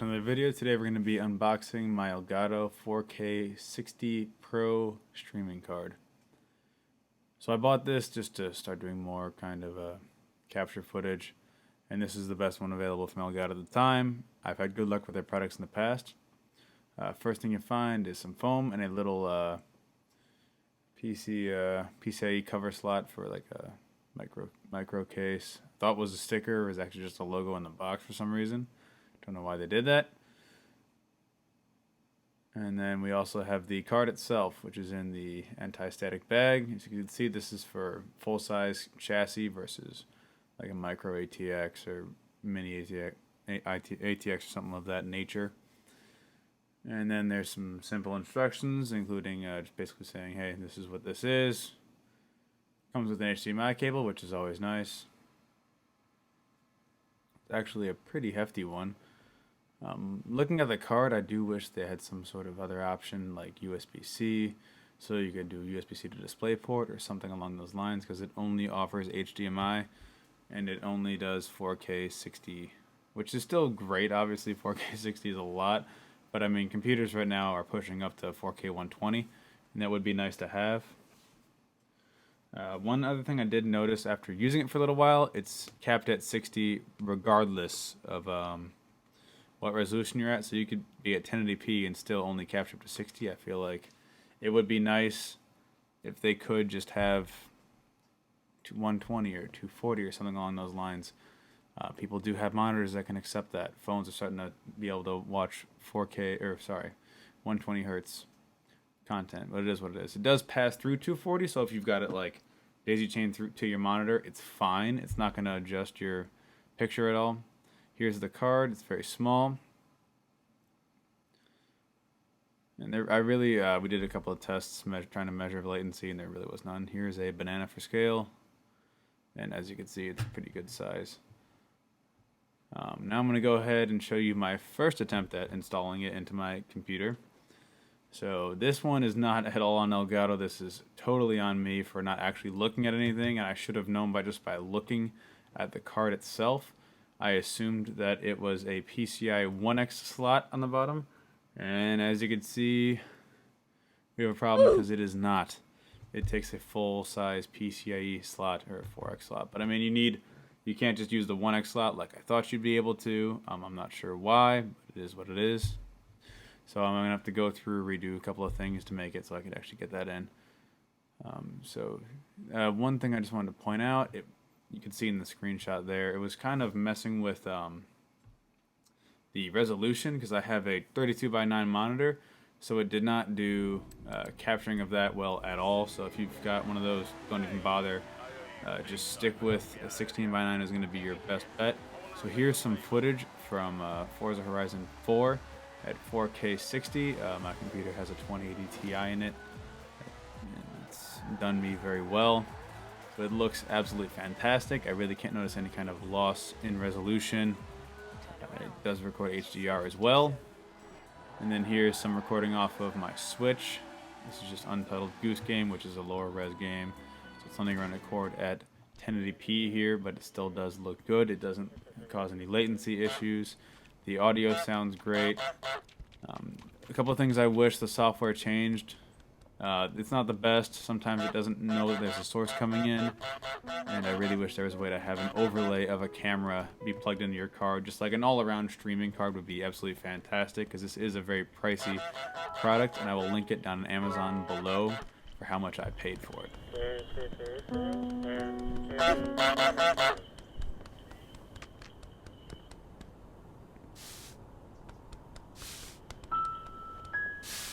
to another video. Today we're going to be unboxing my Elgato 4K 60 Pro streaming card. So I bought this just to start doing more kind of capture footage, and this is the best one available from Elgato at the time. I've had good luck with their products in the past. First thing you find is some foam and a little Pcie cover slot for like a micro case. Thought was a sticker. It was actually just a logo in the box for some reason. Don't know why they did that. And then we also have the card itself, which is in the anti-static bag. As you can see, this is for full-size chassis versus like a micro ATX or mini ATX or something of that nature. And then there's some simple instructions, including just basically saying, hey, this is what this is. Comes with an Hdmi cable, which is always nice. It's actually a pretty hefty one. Looking at the card, I do wish they had some sort of other option like USB-C, so you could do USB-C to DisplayPort or something along those lines, because it only offers HDMI and it only does 4K 60, which is still great. Obviously 4K 60 is a lot, but I mean computers right now are pushing up to 4K 120, and that would be nice to have. One other thing I did notice after using it for a little while, it's capped at 60 regardless of what resolution you're at, so you could be at 1080p and still only capture up to 60. I feel like it would be nice if they could just have 120 or 240 or something along those lines. People do have monitors that can accept that. Phones are starting to be able to watch 120 hertz content, but it is what it is. It does pass through 240, so if you've got it like daisy chained through to your monitor, it's fine. It's not going to adjust your picture at all. Here's the card. It's very small. And there, we did a couple of tests trying to measure latency, and there really was none. Here's a banana for scale. And as you can see, it's a pretty good size. Now I'm going to go ahead and show you my first attempt at installing it into my computer. So this one is not at all on Elgato. This is totally on me for not actually looking at anything, and I should have known by looking at the card itself. I assumed that it was a PCI 1X slot on the bottom, and as you can see, we have a problem because it is not. It takes a full-size PCIe slot or a 4X slot, but I mean you can't just use the 1X slot like I thought you'd be able to. I'm not sure why, but it is what it is. So I'm gonna have to go through, redo a couple of things to make it so I could actually get that in. One thing I just wanted to point out, you can see in the screenshot there, it was kind of messing with the resolution because I have a 32:9 monitor, so it did not do capturing of that well at all. So if you've got one of those, don't even bother. Just stick with a 16:9 is going to be your best bet. So here's some footage from Forza Horizon 4 at 4K 60. My computer has a 2080 Ti in it, and it's done me very well. So it looks absolutely fantastic. I really can't notice any kind of loss in resolution. It does record HDR as well. And then here's some recording off of my Switch. This is just Untitled Game, which is a lower res game. So it's only going to record at 1080p here, but it still does look good. It doesn't cause any latency issues. The audio sounds great. A couple of things I wish the software changed. It's not the best. Sometimes it doesn't know that there's a source coming in, and I really wish there was a way to have an overlay of a camera be plugged into your card. Just like an all-around streaming card would be absolutely fantastic, because this is a very pricey product, and I will link it down on Amazon below for how much I paid for it.